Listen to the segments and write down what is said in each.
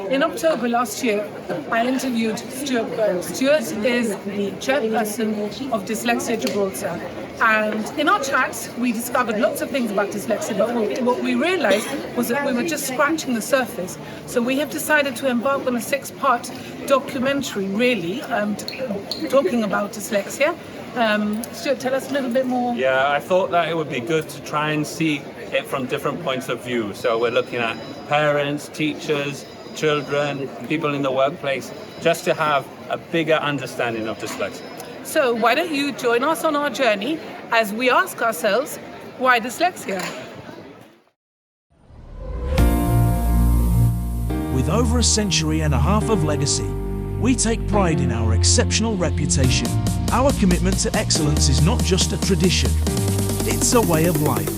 In October last year, I interviewed Stuart Byrne. Stuart is the chairperson of Dyslexia Gibraltar. And in our chats, we discovered lots of things about dyslexia, but what we realized was that we were just scratching the surface. So we have decided to embark on a 6-part documentary, really, talking about dyslexia. Stuart, tell us a little bit more. Yeah, I thought that it would be good to try and see it from different points of view. So we're looking at parents, teachers, children, people in the workplace, just to have a bigger understanding of dyslexia. So why don't you join us on our journey as we ask ourselves, why dyslexia? With over a century and a half of legacy, we take pride in our exceptional reputation. Our commitment to excellence is not just a tradition, it's a way of life.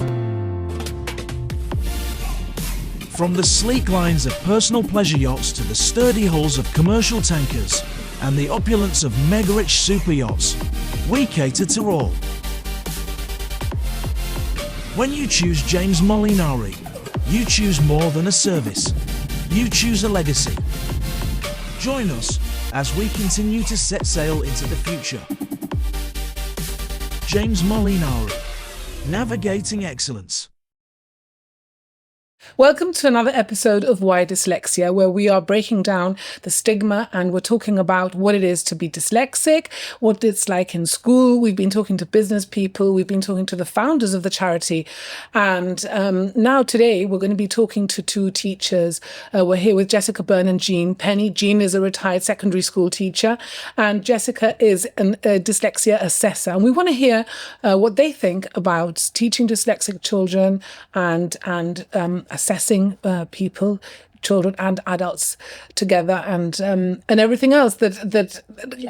From the sleek lines of personal pleasure yachts to the sturdy hulls of commercial tankers and the opulence of mega-rich super yachts, we cater to all. When you choose James Molinary, you choose more than a service. You choose a legacy. Join us as we continue to set sail into the future. James Molinary, navigating excellence. Welcome to another episode of Why Dyslexia, where we are breaking down the stigma and we're talking about what it is to be dyslexic, what it's like in school. We've been talking to business people, we've been talking to the founders of the charity, and now today we're going to be talking to 2 teachers. We're here with Jessica, Byrne and Jean. Penney. Jean is a retired secondary school teacher and Jessica is a dyslexia assessor. And we want to hear what they think about teaching dyslexic children and assessing people, children and adults together, and everything else that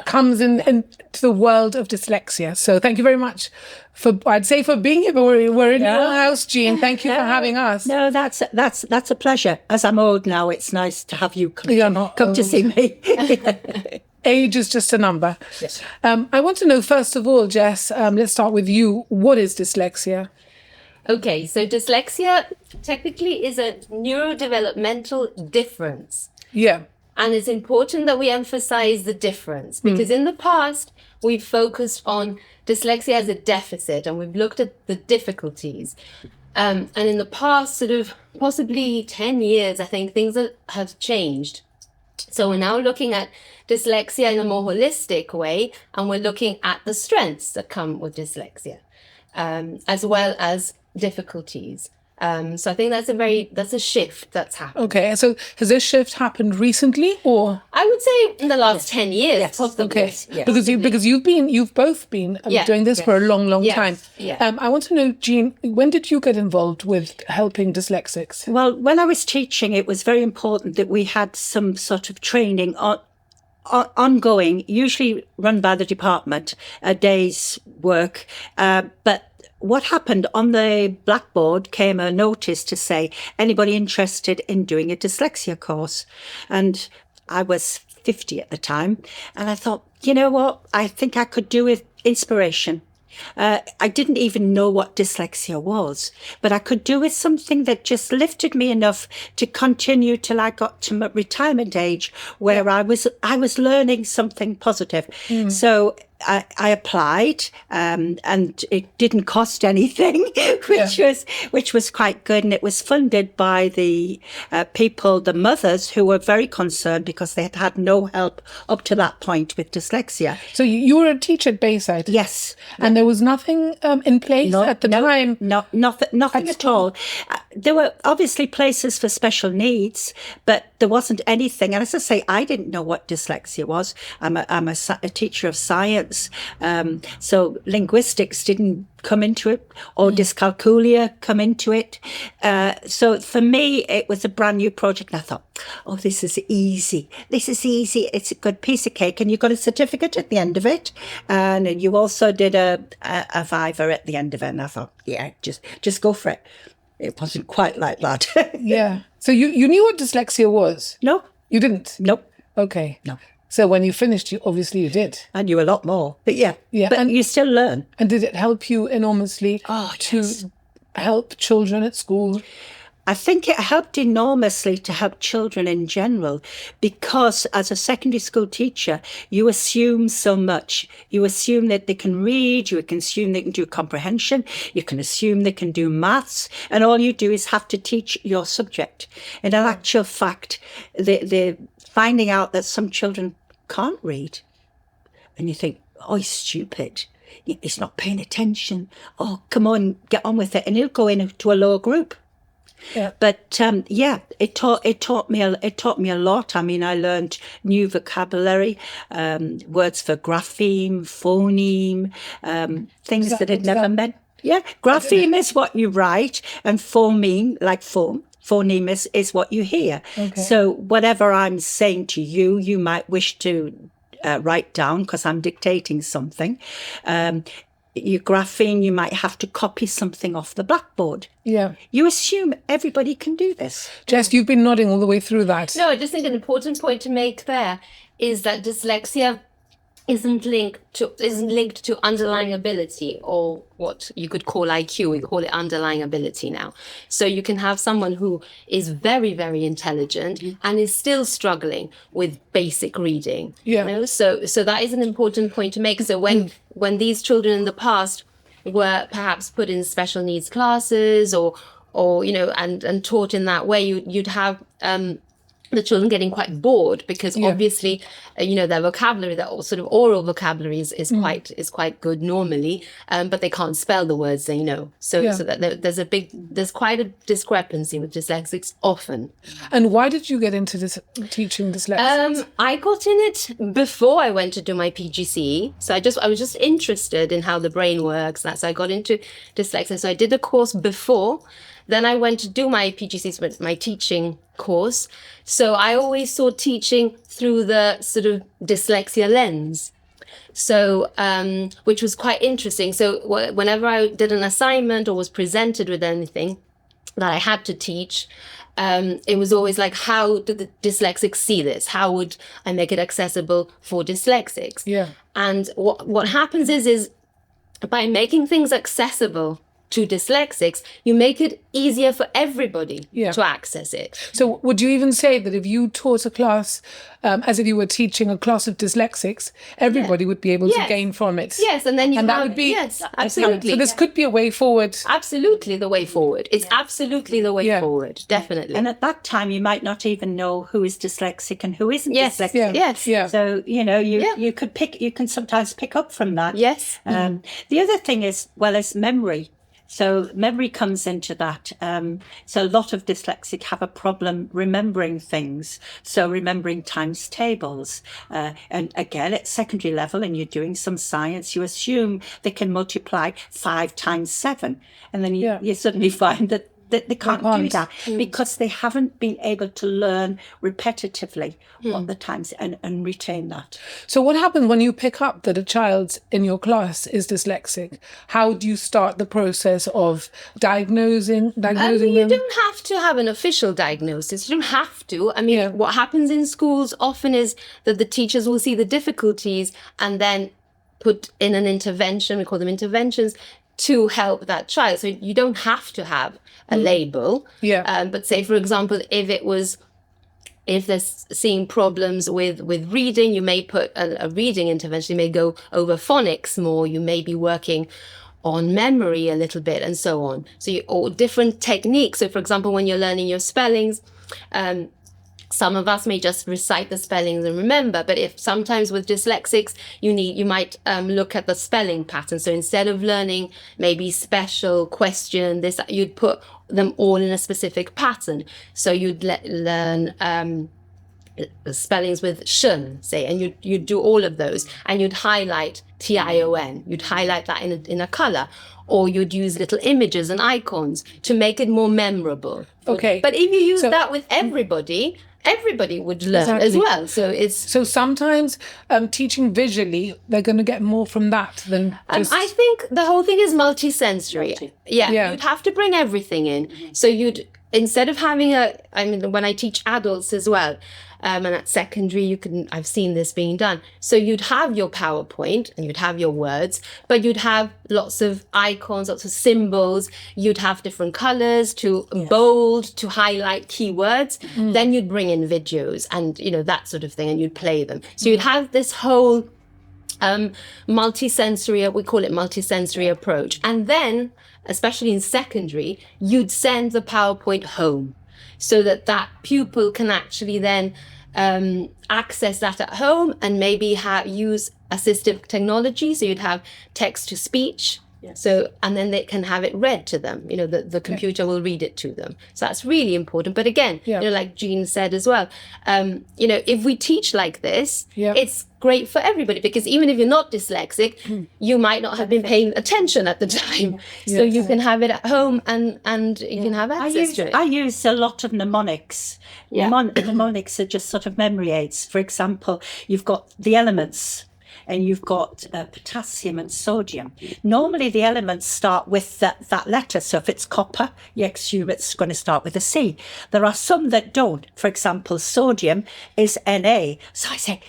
comes into the world of dyslexia. So thank you very much for being here, but we're in your house, Jean. Thank you for having us. No, that's a pleasure. As I'm old now, it's nice to have you come to see me. Age is just a number. Yes. I want to know, first of all, Jess, let's start with you. What is dyslexia? Okay, so dyslexia technically is a neurodevelopmental difference. Yeah. And it's important that we emphasize the difference because in the past, we've focused on dyslexia as a deficit and we've looked at the difficulties. And in the past, sort of possibly 10 years, I think things have changed. So we're now looking at dyslexia in a more holistic way, and we're looking at the strengths that come with dyslexia, as well as difficulties. So I think that's a shift that's happened. Okay, so has this shift happened recently, or I would say in the last 10 years, Yes. possibly. okay, Yes. because you've both been doing this for a long time. Yeah. I want to know, Jean, when did you get involved with helping dyslexics? Well, when I was teaching, it was very important that we had some sort of training ongoing, usually run by the department, a day's work. But what happened on the blackboard came a notice to say, anybody interested in doing a dyslexia course? And I was 50 at the time. And I thought, you know what? I think I could do with inspiration. I didn't even know what dyslexia was, but I could do with something that just lifted me enough to continue till I got to my retirement age, where I was learning something positive. So I applied, and it didn't cost anything, which was quite good. And it was funded by the people, the mothers, who were very concerned because they had had no help up to that point with dyslexia. So you were a teacher at Bayside? Yes. And there was nothing in place at the time? Nothing at all. There were obviously places for special needs, but there wasn't anything. And as I say, I didn't know what dyslexia was. I'm a teacher of science. So linguistics didn't come into it, or dyscalculia come into it. So for me, it was a brand new project. And I thought, oh, this is easy. It's a good piece of cake. And you got a certificate at the end of it. And you also did a viva at the end of it. And I thought, yeah, just go for it. It wasn't quite like that. Yeah. So you knew what dyslexia was? No. You didn't? Nope. Okay. No. So when you finished, you did. I knew a lot more. But yeah. But and you still learn. And did it help you enormously to help children at school? I think it helped enormously to help children in general, because as a secondary school teacher, you assume so much. You assume that they can read, you can assume they can do comprehension, you can assume they can do maths, and all you do is have to teach your subject. And in actual fact, they're finding out that some children can't read. And you think, oh, he's stupid. He's not paying attention. Oh, come on, get on with it. And he'll go into a lower group. Yeah. But it taught me a lot. I mean, I learned new vocabulary, words for grapheme, phoneme, things that I'd never met. Yeah, grapheme is what you write, and phoneme, like phone. Phoneme is what you hear. Okay. So whatever I'm saying to you, you might wish to write down because I'm dictating something. Your grapheme, you might have to copy something off the blackboard. Yeah. You assume everybody can do this. Jess, you've been nodding all the way through that. No, I just think an important point to make there is that dyslexia isn't linked to underlying ability, or what you could call IQ. We call it underlying ability now. So you can have someone who is very, very intelligent and is still struggling with basic reading. Yeah. You know? So that is an important point to make. So when these children in the past were perhaps put in special needs classes or and taught in that way, you'd have the children getting quite bored because obviously, their vocabulary, their sort of oral vocabulary is quite good normally, but they can't spell the words they know. So that there's quite a discrepancy with dyslexics often. And why did you get into this teaching dyslexia? I got in it before I went to do my PGCE. So I was just interested in how the brain works. So I got into dyslexia. So I did the course before. Then I went to do my PGCE, my teaching course. So I always saw teaching through the sort of dyslexia lens. So, which was quite interesting. So whenever I did an assignment or was presented with anything that I had to teach, it was always like, how do the dyslexics see this? How would I make it accessible for dyslexics? Yeah. And what happens is by making things accessible to dyslexics, you make it easier for everybody to access it. So would you even say that if you taught a class, as if you were teaching a class of dyslexics, everybody would be able to gain from it? Yes, and then that would be... Yes, absolutely. So this could be a way forward. Absolutely the way forward. It's absolutely the way forward, definitely. And at that time, you might not even know who is dyslexic and who isn't dyslexic. Yes. Yeah. So, you can sometimes pick up from that. Yes. The other thing is memory. So memory comes into that. So a lot of dyslexic have a problem remembering things. So remembering times tables. And again, at secondary level, and you're doing some science, you assume they can multiply 5 times 7. And then you suddenly find that they can't do that because they haven't been able to learn repetitively all the times and retain that. So what happens when you pick up that a child in your class is dyslexic? How do you start the process of diagnosing them? You don't have to have an official diagnosis. You don't have to. I mean, what happens in schools often is that the teachers will see the difficulties and then put in an intervention. We call them interventions to help that child. So you don't have to have a label. Yeah. But say, for example, if they're seeing problems with reading, you may put a reading intervention. You may go over phonics more. You may be working on memory a little bit and so on. So or different techniques. So for example, when you're learning your spellings, some of us may just recite the spellings and remember, but if sometimes with dyslexics, you might look at the spelling pattern. So instead of learning maybe special question, you'd put them all in a specific pattern. So you'd learn spellings with shun, say, and you'd do all of those, and you'd highlight TION. You'd highlight that in a color. Or you'd use little images and icons to make it more memorable. Okay. But if you use that with everybody would learn as well. So sometimes teaching visually, they're going to get more from that than just... I think the whole thing is multi-sensory. You'd have to bring everything in. So instead of having when I teach adults as well, And at secondary, I've seen this being done. So you'd have your PowerPoint and you'd have your words, but you'd have lots of icons, lots of symbols. You'd have different colors to bold, to highlight keywords. Then you'd bring in videos and, that sort of thing, and you'd play them. So you'd have this whole multi-sensory, we call it multi-sensory approach. And then, especially in secondary, you'd send the PowerPoint home so that pupil can actually then access that at home and maybe use assistive technology. So you'd have text to speech. Yes. So, and then they can have it read to them. The computer will read it to them. So that's really important. But again, like Jean said as well, if we teach like this, it's great for everybody, because even if you're not dyslexic, you might not have been paying attention at the time. So you can have it at home and you can have access to it. I use a lot of mnemonics. Mnemonics are just sort of memory aids. For example, you've got the elements, and you've got potassium and sodium. Normally the elements start with that letter. So if it's copper, you assume it's going to start with a C. There are some that don't. For example, sodium is Na. So I say,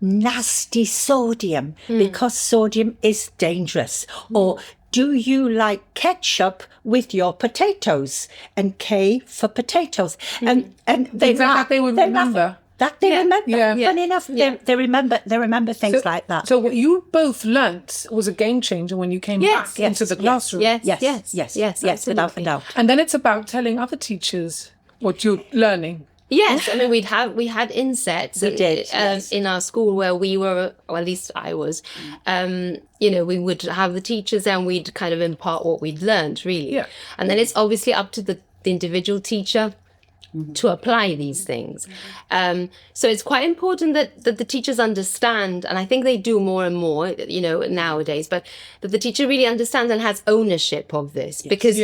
nasty sodium, because sodium is dangerous. Or do you like ketchup with your potatoes? And K for potatoes. And they would remember. That they remember. Funny enough, they remember things like that. So what you both learnt was a game changer when you came back into the classroom. Yes, without a doubt. And then it's about telling other teachers what you're learning. Yes, I mean we had insets in our school where we were, or at least I was, we would have the teachers and we'd kind of impart what we'd learned, really. Yeah. And then it's obviously up to the individual teacher to apply these things. So it's quite important that the teachers understand, and I think they do more and more, nowadays, but that the teacher really understands and has ownership of this. Because,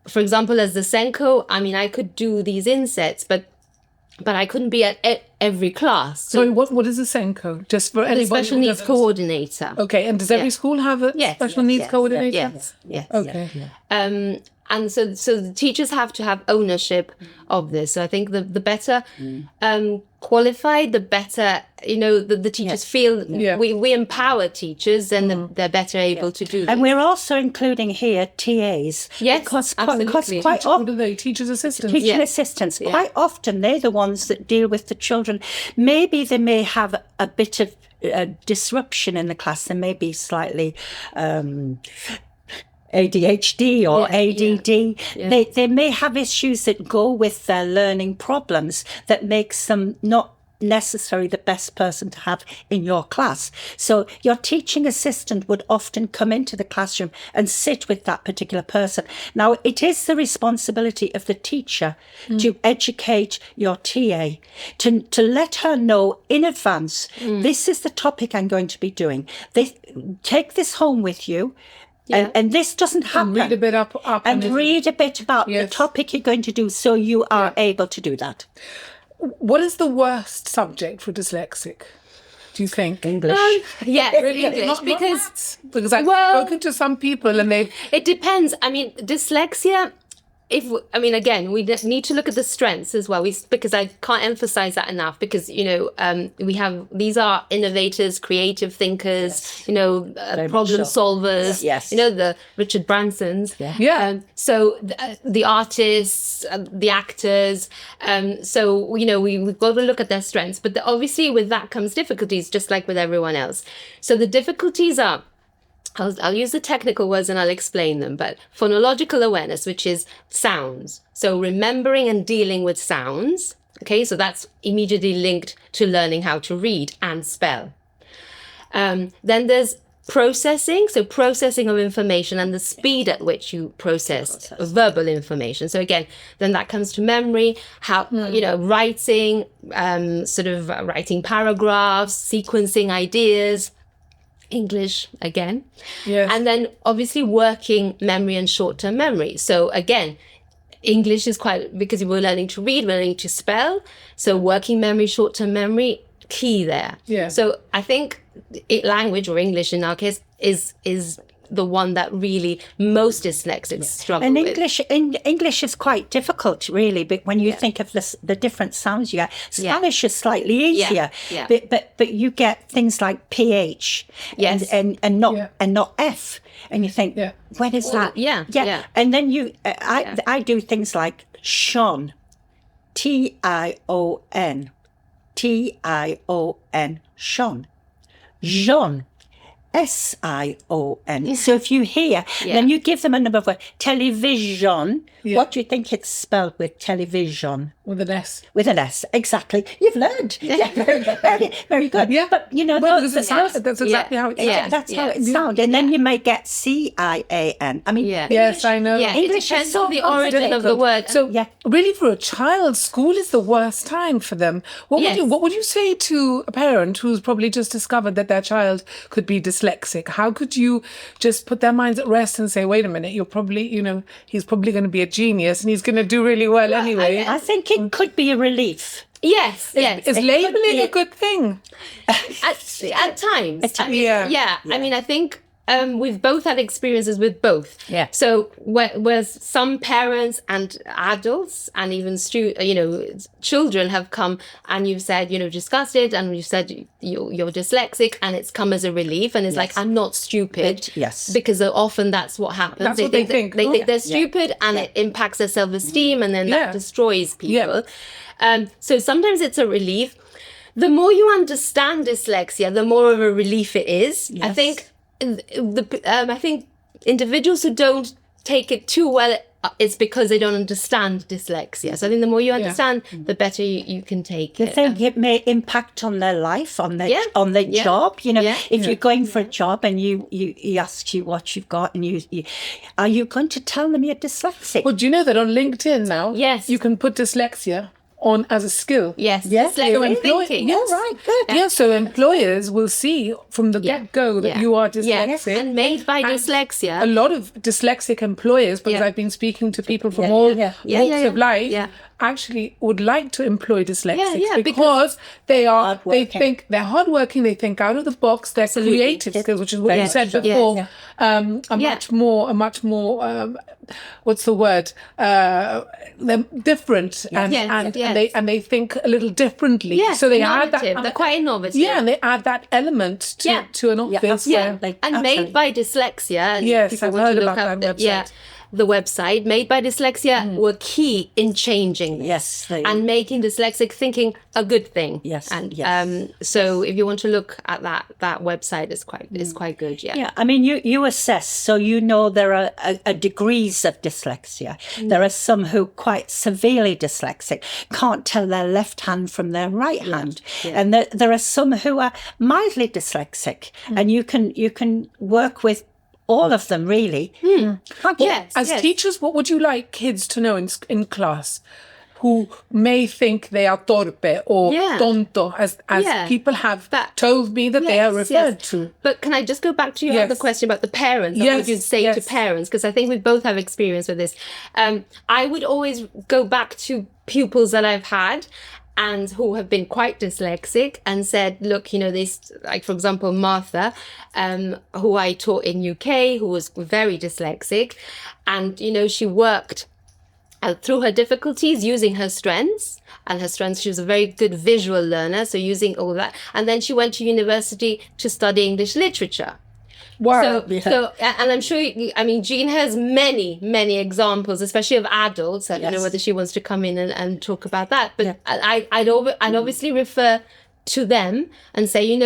for example, as the Senko, I mean, I could do these insets, but I couldn't be at every class. So what is a Senko? Just for anybody. The special needs coordinator. Okay, and does every school have a special needs coordinator? Yes. Okay. Yeah. And so the teachers have to have ownership of this. So I think the better qualified, the better, the teachers feel. We empower teachers, and they're better able to do that. And we're also including here TAs. Yes, because absolutely. quite often, what are they? Teachers' assistants? Teaching assistants. Yeah. Quite often, they're the ones that deal with the children. Maybe they may have a bit of disruption in the class. They may be slightly... ADHD or ADD. Yeah. They may have issues that go with their learning problems that makes them not necessarily the best person to have in your class. So your teaching assistant would often come into the classroom and sit with that particular person. Now, it is the responsibility of the teacher to educate your TA, to let her know in advance, this is the topic I'm going to be doing. Take this home with you. Yeah. And this doesn't happen. And read a bit up and read a bit about the topic you're going to do, so you are able to do that. What is the worst subject for dyslexic, do you think? English. English. Because I've spoken to some people and they... It depends. I mean, dyslexia... Again, we need to look at the strengths as well. Because I can't emphasize that enough. Because these are innovators, creative thinkers, problem solvers. Yes. The Richard Bransons. So the artists, the actors. We've got to look at their strengths. But obviously, with that comes difficulties, just like with everyone else. So the difficulties are. I'll use the technical words and I'll explain them, but phonological awareness, which is sounds. So remembering and dealing with sounds. Okay, so that's immediately linked to learning how to read and spell. Then there's processing. So processing of information and the speed at which you process verbal information. So again, then that comes to memory, writing, writing paragraphs, sequencing ideas, English again. Yes. And then obviously working memory and short-term memory. So again, English is because we're learning to read, we're learning to spell. So working memory, short-term memory, key there. Yeah. So I think language, or English in our case, is the one that really most dyslexics struggle And with. English is quite difficult, really. But when you think of the different sounds you get, Spanish is slightly easier. Yeah. But you get things like PH, Yes. and not F, and you think, when is that? Yeah. And then I do things like Sean, Tion, Sean, Jean. Sion. So if you hear, then you give them a number of words. Television. What do you think it's spelled with? Television. With an S. With an S, exactly. You've learned. Yeah, very, very good. Yeah. But you know, Well, because it sounds, that's exactly how it sounds. that's how it sounds. And then you may get Cian. I mean, Yes, I know. Yeah, English it is depends so on the origin of the complicated. word. So really, for a child, school is the worst time for them. What would you say to a parent who's probably just discovered that their child could be dyslexic? How could you just put their minds at rest and say, wait a minute, you're probably, he's probably going to be a genius and he's going to do really well anyway. I think it could be a relief. Yes. Is labeling a good thing? At times. Yeah. I mean, I think we've both had experiences with both. Yeah. So where some parents and adults and even children have come and you've said, discussed it, and you've said you're dyslexic, and it's come as a relief, and it's like, I'm not stupid. Yes. Because often that's what happens. That's what they think. They think they're stupid, and it impacts their self-esteem, and then that destroys people. So sometimes it's a relief. The more you understand dyslexia, the more of a relief it is. Yes. I think individuals who don't take it too well, it's because they don't understand dyslexia. So I think the more you understand, the better you can take They it. think it may impact on their life, on their job. If you're going for a job and he asks you what you've got, and you are you going to tell them you're dyslexic? Well, do you know that on LinkedIn now, you can put dyslexia on as a skill? Yes. Dyslexic thinking. All right, good. Yeah, so employers will see from the get-go that you are dyslexic. And made by dyslexia. A lot of dyslexic employers, because I've been speaking to people from all walks of life, actually would like to employ dyslexics because they think they're hardworking, they think out of the box, they're creative skills, which is what you said before. A much more what's the word? They're different and they think a little differently. Yes, so they add that. they're quite innovative. Yeah, and they add that element to an office. And made by dyslexia. Yes, I've heard about that website. The website Made by Dyslexia were key in changing this. Yes, and making dyslexic thinking a good thing. Yes, and so if you want to look at that website, it's quite good. Yeah, I mean, you assess, so you know there are degrees of dyslexia. There are some who quite severely dyslexic, can't tell their left hand from their right hand, and there are some who are mildly dyslexic, and you can work with all of them, really. As teachers, what would you like kids to know in class who may think they are torpe or tonto, as people have told me that they are referred to? But can I just go back to your other question about the parents? What would you say to parents? Because I think we both have experience with this. I would always go back to pupils that I've had and who have been quite dyslexic and said, look, this, like, for example, Martha, who I taught in UK, who was very dyslexic. And, she worked through her difficulties using her strengths. And her strengths, she was a very good visual learner, so using all that. And then she went to university to study English literature. Wow. So, and I'm sure, Jean has many, many examples, especially of adults. I don't know whether she wants to come in and talk about that, but I'd obviously refer to them and say,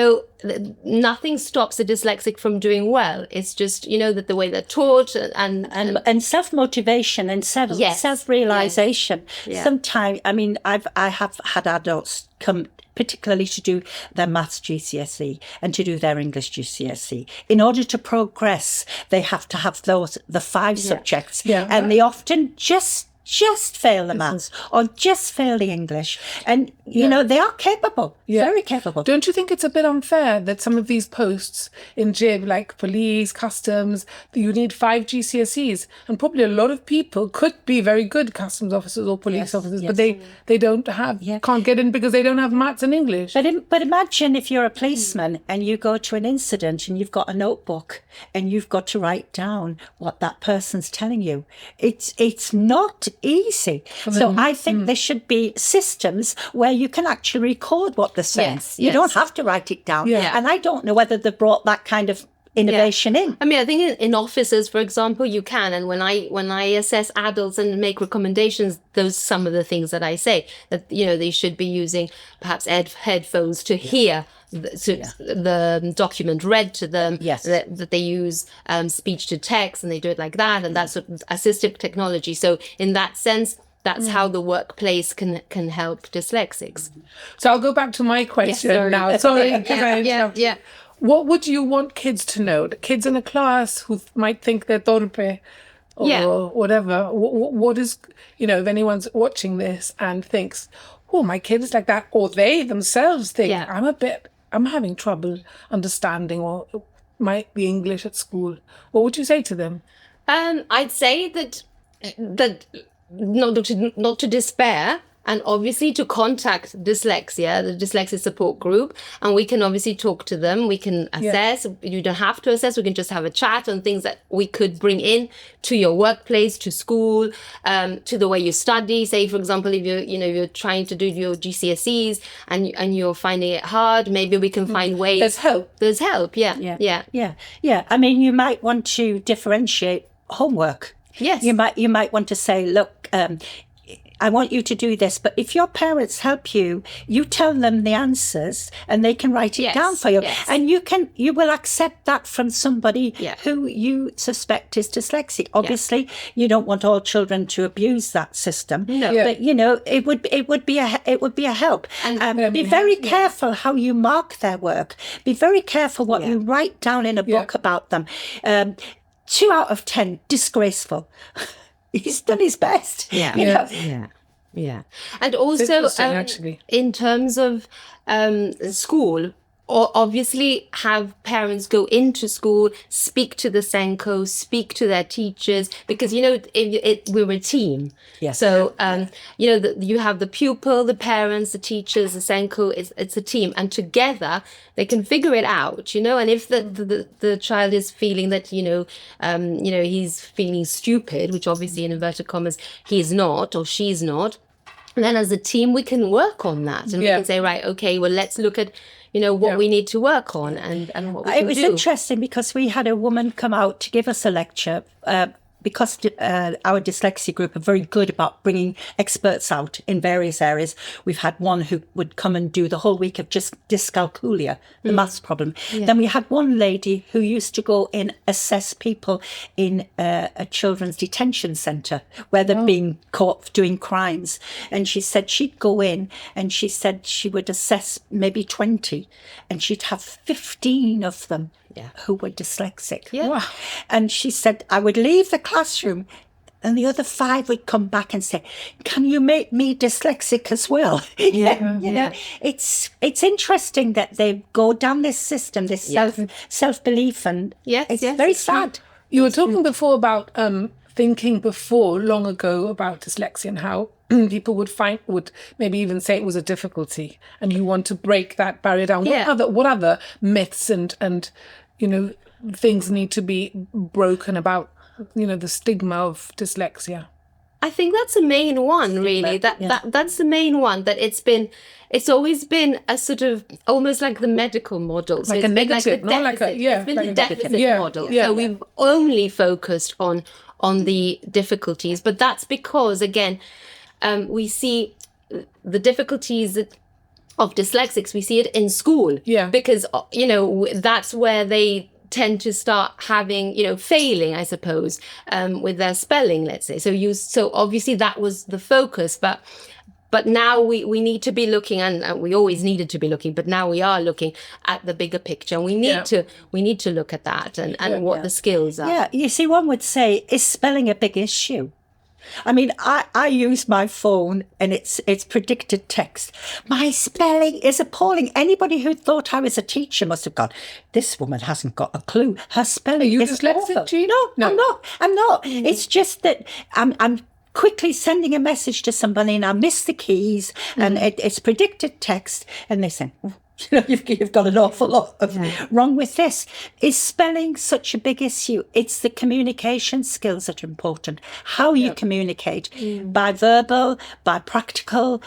nothing stops a dyslexic from doing well. It's just, that the way they're taught and self-motivation and self-realization. Yes. Sometimes, I have had adults come particularly to do their maths GCSE and to do their English GCSE. In order to progress, they have to have the 5 subjects. Yeah. And they often just just fail the maths or just fail the English. And, you know, they are capable, very capable. Don't you think it's a bit unfair that some of these posts in GIB, like police, customs, you need 5 GCSEs? And probably a lot of people could be very good customs officers or police officers, but they don't have, can't get in because they don't have maths and English. But imagine if you're a policeman and you go to an incident and you've got a notebook and you've got to write down what that person's telling you. It's not easy. So I think there should be systems where you can actually record what they're saying. You don't have to write it down. And I don't know whether they brought that kind of innovation in. I mean, I think in offices, for example, you can. And when I assess adults and make recommendations, those are some of the things that I say, that, you know, they should be using perhaps headphones to hear the document read to them, that they use speech to text and they do it like that, and that's sort of assistive technology. So in that sense, that's how the workplace can help dyslexics. So I'll go back to my question now. Sorry. What would you want kids to know? The kids in a class who might think they're torpe or whatever. What is, you know, if anyone's watching this and thinks, oh, my kid is like that, or they themselves think, I'm having trouble understanding or the English at school. What would you say to them? I'd say that not to despair, and obviously to contact Dyslexia, the dyslexia support group, and we can obviously talk to them. We can assess. You don't have to assess. We can just have a chat on things that we could bring in to your workplace, to school, to the way you study. Say, for example, if you're trying to do your GCSEs and you're finding it hard, maybe we can find ways. There's help. There's help. Yeah. I mean, you might want to differentiate homework. Yes. You might want to say, look, I want you to do this, but if your parents help you, you tell them the answers and they can write it down for you. Yes. And you will accept that from somebody who you suspect is dyslexic. Obviously, you don't want all children to abuse that system. No. But you know, it would be a help. And be very careful how you mark their work. Be very careful what you write down in a book about them. 2 out of 10, disgraceful. He's done his best. Yeah. And also, actually, in terms of school, or obviously have parents go into school, speak to the Senko, speak to their teachers, because, you know, we're a team. Yes. So, you know, you have the pupil, the parents, the teachers, the Senko, it's a team. And together they can figure it out, you know, and if the child is feeling that, he's feeling stupid, which obviously in inverted commas, he's not or she's not, then as a team, we can work on that. And we can say, right, okay, well, let's look at, you know, what we need to work on and what we can do. It was interesting because we had a woman come out to give us a lecture because our dyslexia group are very good about bringing experts out in various areas. We've had one who would come and do the whole week of just dyscalculia, the maths problem. Yeah. Then we had one lady who used to go and assess people in a children's detention centre where they're being caught doing crimes. And she said she'd go in and she said she would assess maybe 20 and she'd have 15 of them who were dyslexic. Yeah. Wow. And she said, I would leave the classroom and the other 5 would come back and say, can you make me dyslexic as well? You know, it's interesting that they go down this system, this self-belief, and it's very sad. You were talking before about thinking long ago about dyslexia and how people would maybe even say it was a difficulty, and you want to break that barrier down. What other myths and you know, things need to be broken about, you know, the stigma of dyslexia? I think that's the main one, really. That's the main one, that it's always been a sort of almost like the medical model. So like a negative, it's been a deficit model. So we've only focused on the difficulties, but that's because, again, we see the difficulties of dyslexics, we see it in school. Yeah. Because, you know, that's where they tend to start having, you know, failing, I suppose, with their spelling, let's say. So obviously that was the focus, but now we need to be looking, and we always needed to be looking, but now we are looking at the bigger picture, and we need to look at that and what the skills are. Yeah, you see, one would say, is spelling a big issue? I mean, I use my phone and it's predicted text. My spelling is appalling. Anybody who thought I was a teacher must have gone, this woman hasn't got a clue. Her spelling Are you is dyslexic, awful. Jean? No, I'm not. It's just that I'm quickly sending a message to somebody and I miss the keys and it's predicted text and they say, oh, you know, you've got an awful lot of wrong with this. Is spelling such a big issue? It's the communication skills that are important. How you communicate, by verbal, by practical,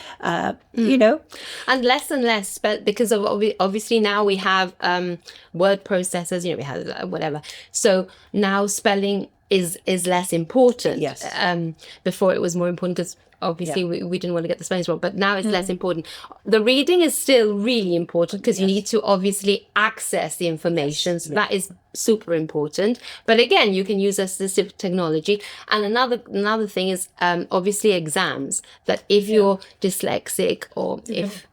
you know. And less, but because of obviously now we have word processors, you know, we have whatever. So now spelling is less important. Yes. Before it was more important because obviously we didn't want to get the spellings wrong, but now it's less important. The reading is still really important because you need to obviously access the information. So that is super important. But again, you can use assistive technology. And another thing is obviously exams, that if you're dyslexic or if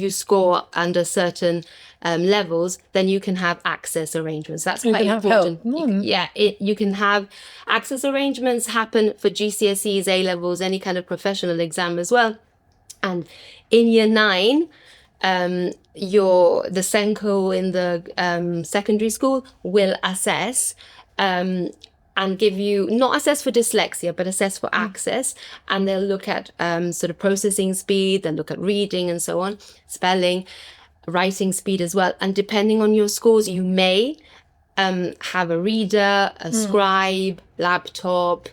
you score under certain levels, then you can have access arrangements. That's quite important. You can have access arrangements happen for GCSEs, A levels, any kind of professional exam as well. And in year 9, the Senko in the secondary school will assess and give you, not assess for dyslexia, but assess for access. And they'll look at sort of processing speed, they'll look at reading and so on, spelling, writing speed as well. And depending on your scores, you may have a reader, a scribe, laptop,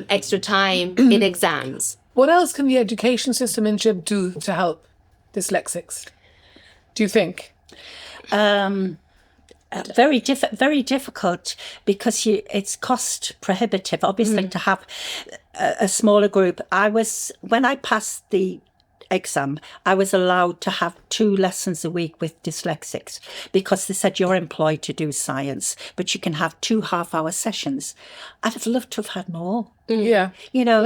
extra time in exams. What else can the education system in Gib do to help dyslexics, do you think? Very difficult because it's cost prohibitive, obviously, to have a smaller group. When I passed the exam, I was allowed to have 2 lessons a week with dyslexics because they said you're employed to do science, but you can have 2 half-hour sessions. I'd have loved to have had more. Yeah. You know,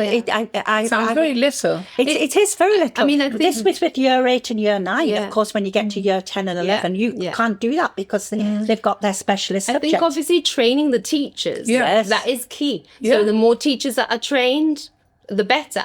Sounds very little. It is very little. I mean, I think this was with year 8 and year 9. Of course, when you get to year 10 and 11, you can't do that because they've got their specialist subjects. I think obviously training the teachers, that is key. Yeah. So the more teachers that are trained, the better.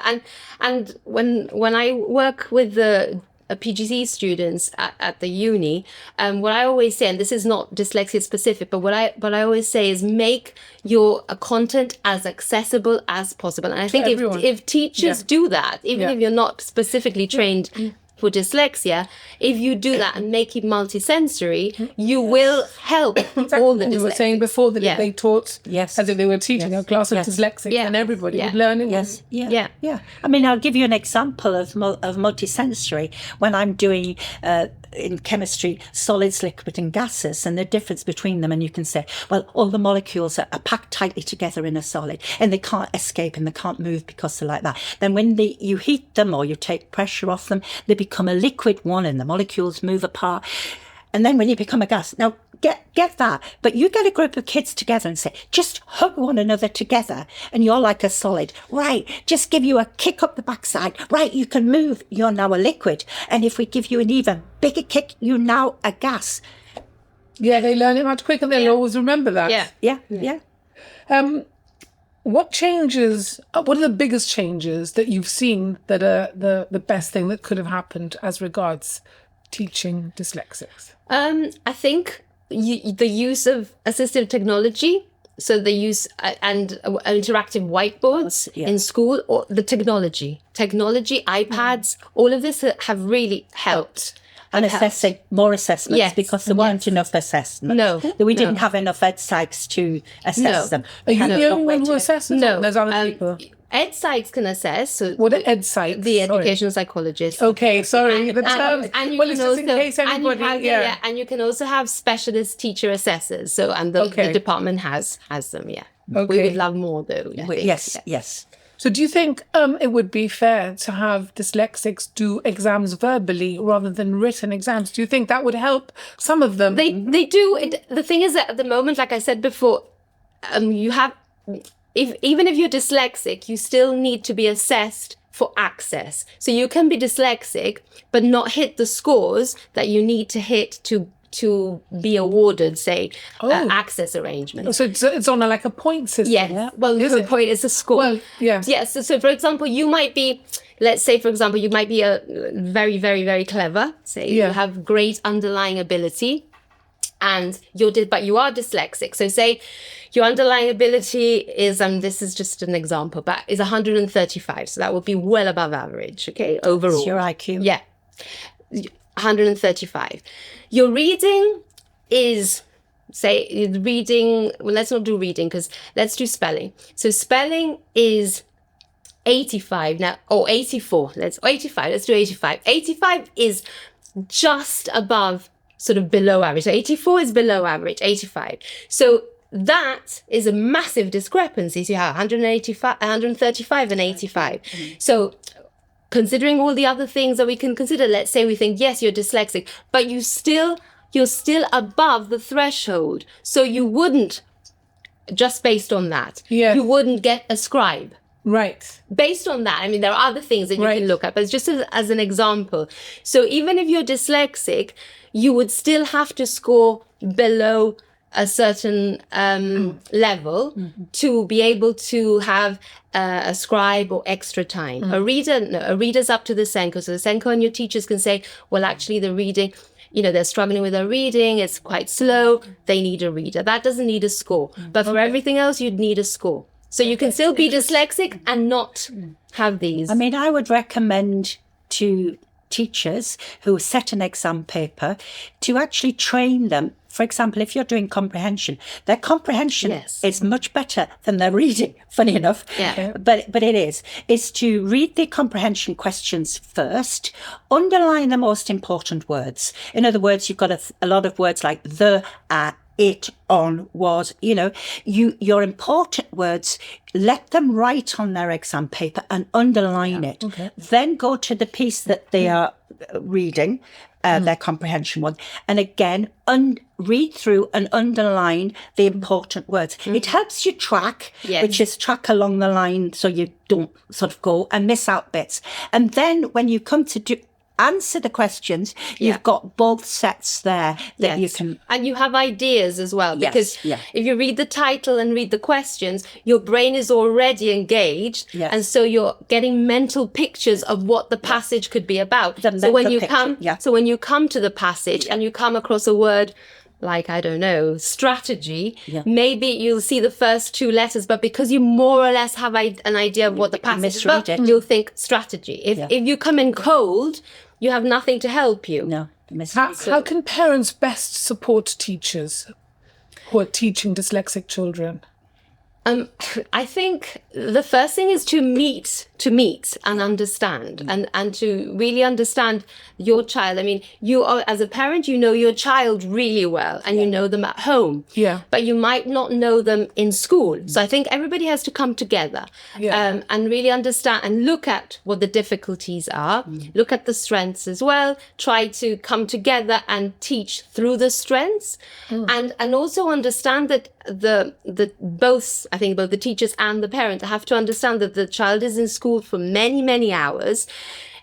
And when I work with the PGC students at the uni, what I always say, and this is not dyslexia specific, but what I always say is make your content as accessible as possible. And I think if teachers do that, even if you're not specifically trained for dyslexia, if you do that and make it multisensory, you will help all the dyslexics. We were saying before that if they taught as if they were teaching a class of dyslexics, and everybody would learn it. Yeah. I mean, I'll give you an example of multisensory. When I'm doing in chemistry solids, liquid and gases and the difference between them, and you can say, well, all the molecules are packed tightly together in a solid and they can't escape and they can't move because they're like that. Then when you heat them or you take pressure off them, they become a liquid one and the molecules move apart. And then when you become a gas, now get that. But you get a group of kids together and say, just hug one another together and you're like a solid. Right, just give you a kick up the backside. Right, you can move. You're now a liquid. And if we give you an even bigger kick, you're now a gas. Yeah, they learn it much quicker and they'll always remember that. Yeah. What changes, what are the biggest changes that you've seen that are the best thing that could have happened as regards teaching dyslexics? I think the use of assistive technology, so the use and interactive whiteboards in school, or the technology, iPads, all of this have really helped. And assessing more assessments because there weren't enough assessments. No. We didn't have enough ed psychs to assess them. Are you the only one who assesses? No. There's other people. Ed psychs can assess. So what are ed psychs? The educational psychologists. Okay, sorry. And you well, can it's also, just in case anybody. And you can also have specialist teacher assessors. So the department has them. Yeah. Okay. We would love more though. Yes. So do you think it would be fair to have dyslexics do exams verbally rather than written exams? Do you think that would help some of them? They do. The thing is that at the moment, like I said before, you have, even if you're dyslexic, you still need to be assessed for access. So you can be dyslexic, but not hit the scores that you need to hit to to be awarded, say, access arrangements. So it's on like a point system. Yes. Yeah. Well, Is the it? point is a score. Well, yeah. Yes. So, for example, you might be, let's say, for example, you might be a very, very, very clever. Say you have great underlying ability, and but you are dyslexic. So, say your underlying ability is, this is just an example, but is 135. So that would be well above average. Okay, overall. It's your IQ. Yeah. 135. Your reading is, say, reading, well, let's not do reading, because let's do spelling. So spelling is 85 now, or 84. 85. Let's do 85. 85 is just above, sort of below average. So 84 is below average, 85. So that is a massive discrepancy. So you have 135 and 85. So considering all the other things that we can consider, let's say we think, yes, you're dyslexic, but you're still above the threshold. So you wouldn't, just based on that, you wouldn't get a scribe. Right. Based on that, I mean, there are other things that you can look at, but it's just as an example. So even if you're dyslexic, you would still have to score below a certain level to be able to have a scribe or extra time. A reader's up to the Senko. So the Senko and your teachers can say, well, actually the reading, they're struggling with their reading, it's quite slow, they need a reader. That doesn't need a score. But for everything else, you'd need a score. So you can still be dyslexic and not have these. I mean, I would recommend to teachers who set an exam paper to actually train them. For example, if you're doing comprehension, their comprehension is much better than their reading, funny enough. Yeah. But it is to read the comprehension questions first, underline the most important words. In other words, you've got a lot of words like the, it, on, was, your important words, let them write on their exam paper and underline it. Okay. Then go to the piece that they are reading, their comprehension one, and again, read through and underline the important words. It helps you track, which is track along the line so you don't sort of go and miss out bits. And then when you come to answer the questions, you've got both sets there that you can... And you have ideas as well, because if you read the title and read the questions, your brain is already engaged, and so you're getting mental pictures of what the passage could be about. So when you come to the passage and you come across a word like, I don't know, strategy, maybe you'll see the first two letters, but because you more or less have an idea of what the passage is about, you'll think strategy. If you come in cold, you have nothing to help you. No. How can parents best support teachers who are teaching dyslexic children? I think the first thing is to meet and understand, and to really understand your child. I mean, you are, as a parent, you know your child really well, and you know them at home. Yeah. But you might not know them in school. So I think everybody has to come together and really understand and look at what the difficulties are, look at the strengths as well, try to come together and teach through the strengths, and also understand that both the teachers and the parent have to understand that the child is in school for many, many hours.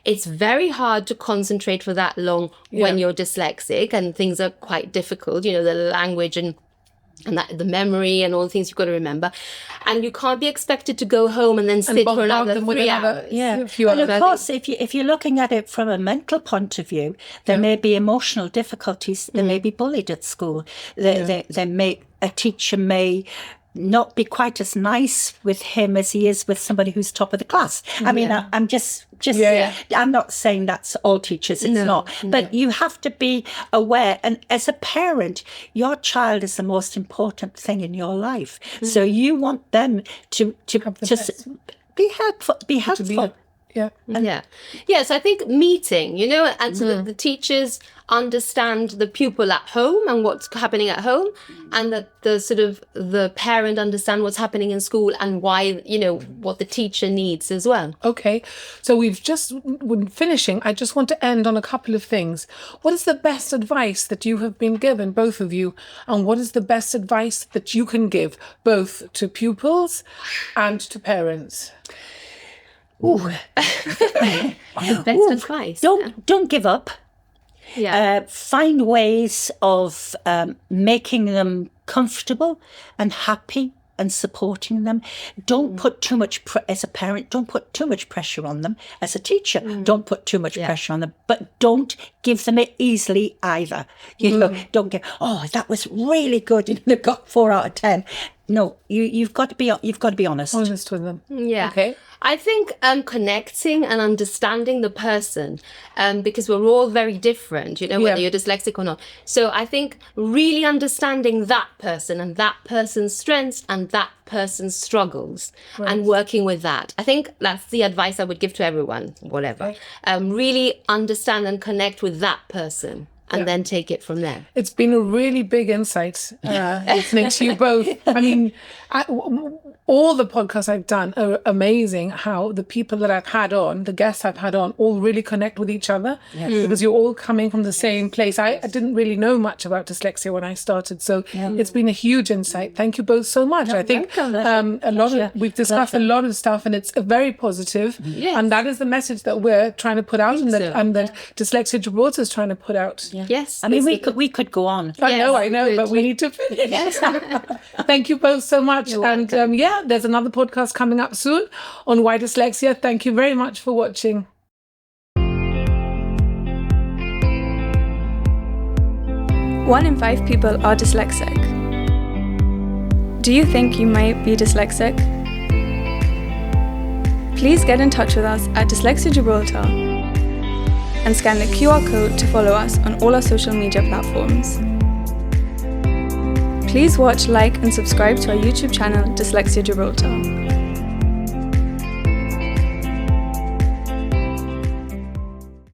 It's very hard to concentrate for that long when you're dyslexic, and things are quite difficult, the language and the memory and all the things you've got to remember. And you can't be expected to go home and then sit for another 3 hours. And of course, if you're looking at it from a mental point of view, there may be emotional difficulties. They may be bullied at school. A teacher may not be quite as nice with him as he is with somebody who's top of the class. I mean, I'm just I'm not saying that's all teachers, it's not. But you have to be aware. And as a parent, your child is the most important thing in your life. So you want them to be helpful. So I think meeting, and so that the teachers understand the pupil at home and what's happening at home, and that the parent understand what's happening in school and why, what the teacher needs as well. Okay, so we're finishing. I just want to end on a couple of things. What is the best advice that you have been given, both of you, and what is the best advice that you can give both to pupils and to parents? Best advice. Don't give up. Find ways of making them comfortable and happy and supporting them. Don't put too much, as a parent, don't put too much pressure on them. As a teacher, don't put too much pressure on them. But don't give them it easily either. You know, don't get, oh, that was really good and they've got 4 out of 10. No, you've got to be honest. Honest with them. Yeah. Okay. I think connecting and understanding the person, because we're all very different, you know, whether you're dyslexic or not. So I think really understanding that person and that person's strengths and that person's struggles and working with that. I think that's the advice I would give to everyone, whatever. Really understand and connect with that person. And then take it from there. It's been a really big insight listening to you both. I mean, all the podcasts I've done are amazing, how the people that I've had on, the guests I've had on, all really connect with each other because you're all coming from the same place. I didn't really know much about dyslexia when I started, so it's been a huge insight. Thank you both so much. I think we've discussed a lot of stuff and it's very positive. And that is the message that we're trying to put out and that Dyslexia Gibraltar is trying to put out. Yes. I mean, we could go on. I know, but we need to finish. Yes. Thank you both so much. And there's another podcast coming up soon on Why Dyslexia. Thank you very much for watching. 1 in 5 people are dyslexic. Do you think you might be dyslexic? Please get in touch with us at Dyslexia Gibraltar and scan the QR code to follow us on all our social media platforms. Please watch, like and subscribe to our YouTube channel Dyslexia Gibraltar.